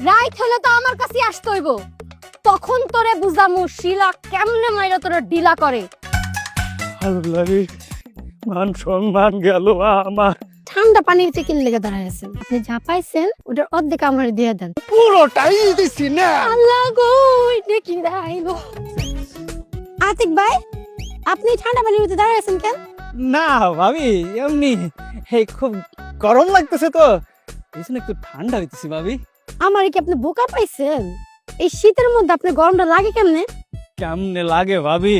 Right হলে তো আমার কাছে আসতে হইব, তখন তোরে বুঝামু শিলা কেমনে মাইরা তোরে ডিলা করে। আল্লাহরে, মান সম্মান গেল আমার। ঠান্ডা পানির চিকেন লেগে দাঁড়ায় আছেন, আপনি যা পাইছেন ওটার অর্ধেক আমার দিয়ে দেন। পুরোটাই দিছি না। আল্লাহ গো, এটা কি দাইলো। আতিক ভাই, আপনি ঠান্ডা পানির মধ্যে দাঁড়ায় আছেন কেন? না ভাবি, এমনি এই খুব গরম লাগতেছে তো, এই জন্য একটু ঠান্ডা হইতেছি ভাবি। আমার কি আপনি বোকা পাইছেন? এই শীতের মধ্যে আপনার গরমটা লাগে কেমনে? কেমনে লাগে ভাবি,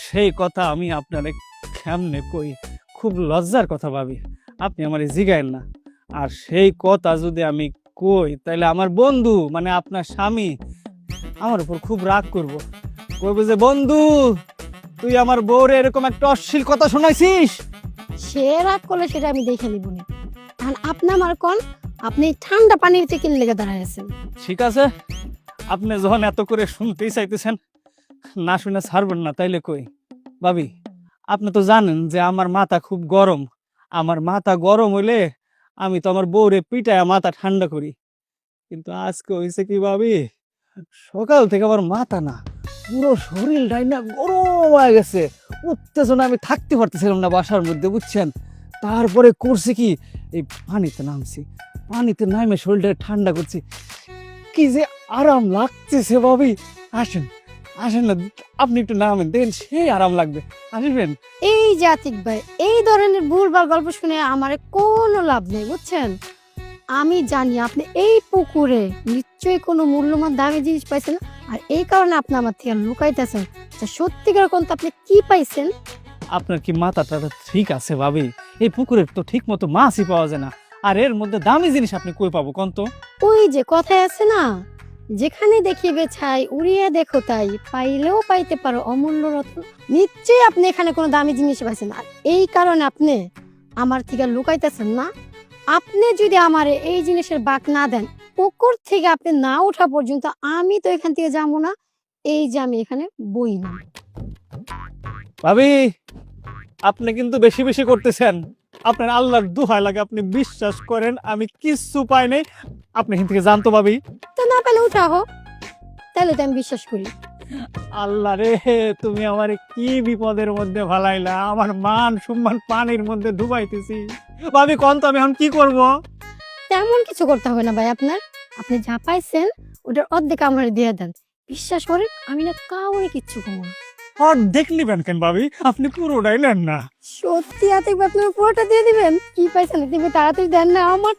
সেই কথা আমি আপনারে কেমনে কই, খুব লজ্জার কথা ভাবি, আপনি আমারে জিগায়েন না। আর সেই কথা যদি আমি কই তাহলে আমার বন্ধু মানে আপনার স্বামী আমার উপর খুব রাগ করব, কইবে যে বন্ধু তুই আমার বউরে এরকম একটা অশ্লীল কথা শোনাইছিস। সে রাগ করলে সেটা আমি দেখে নিব না। আর আপনি আমার কোন, আপনি ঠান্ডা পানির চিকেন লেগে দাঁড়ায় আছেন। ঠিক আছে, আপনি যখন এত করে শুনতেই চাইতেছেন, না শুনে ছাড়বেন না, তাইলে কই ভাবি, আপনি তো জানেন যে আমার মাথা খুব গরম। আমার মাথা গরম হইলে আমি তো আমার বউরে পিটায় মাথা ঠান্ডা করি, কিন্তু আজকে হয়েছে কি ভাবি, সকাল থেকে আমার মাথা না পুরো শরীরটাই না গরম হয়ে গেছে, উত্তেজনা আমি থাকতে পারতেছিলাম না বাসার মধ্যে, বুঝছেন। তারপরে করছি কি, এই পানিতে নামছি, পানিতে নামে শরীরটা ঠান্ডা করছি, কি যে আরাম লাগতেছে ভাবি। আসেন আসেন না, আপনি একটু নামেন, দেখেন সেই আরাম লাগবে, আসবেন। এই যে আতিক ভাই, এই ধরনের ভুলভাল গল্প শুনে আমার কোনো লাভ নেই, বুঝছেন। আমি জানি আপনি এই পুকুরে নিশ্চয়ই কোনো মূল্যবান দামি জিনিস পাইছেন, আর এই কারণে আপনি আমার থেকে লুকাইতেছেন। সত্যিকার কোন আপনি কি পাইছেন? আপনার কি মাথাটা ঠিক আছে ভাবি? এই পুকুরের তো ঠিক মতো মাছই পাওয়া যায় না, আর এর মধ্যে দামি জিনিস আপনি কই পাবো কোন তো? ওই যে কথায় আছে না, যেখানে দেখিবে ছাই উড়িয়ে দেখো তাই, পাইলেও পাইতে পারো অমূল্য রত্ন। নিশ্চয়ই আপনি এখানে কোনো দামি জিনিস পাইছেন, আর এই কারণে আপনি আমার থেকে লুকাইতেছেন না। আপনি যদি আমার এই জিনিসের বাক না দেন, পুকুর থেকে আপনি না ওঠা পর্যন্ত আমি তো এখান থেকে যাবো না। এই যে আমি এখানে বই না। ভাবি, আপনি কিন্তু বেশি বেশি করতেছেন, আপনার আল্লাহর দোহাই লাগে, আপনি বিশ্বাস করেন আমি কিচ্ছু পাই নাই, আপনি এখান থেকে জানতো ভাবি। তো না পেলে উঠা হোক, তাহলে তো আমি বিশ্বাস করি। আল্লাহ রে, তুমি আমার কি বিপদের মধ্যে ফালাইলা, আমার মান সম্মান পানির মধ্যে ডুবাইতেছি। ভাবি কোন তো আমি এখন কি করব? তেমন কিছু করতে হবে না ভাই আপনার, আপনি যা পাইছেন ওটার অর্ধেক আমার দিয়ে দেন। বিশ্বাস করেন আমি না কাউরে কিচ্ছু করবো না। অর্ধেক নিবেন কেন ভাবি, আপনি পুরোটাই নেন না। সত্যি আতিক ভাই, আপনি পুরোটা দিয়ে দিবেন? কি পাইছেন তুমি তাড়াতাড়ি দেন না, আমার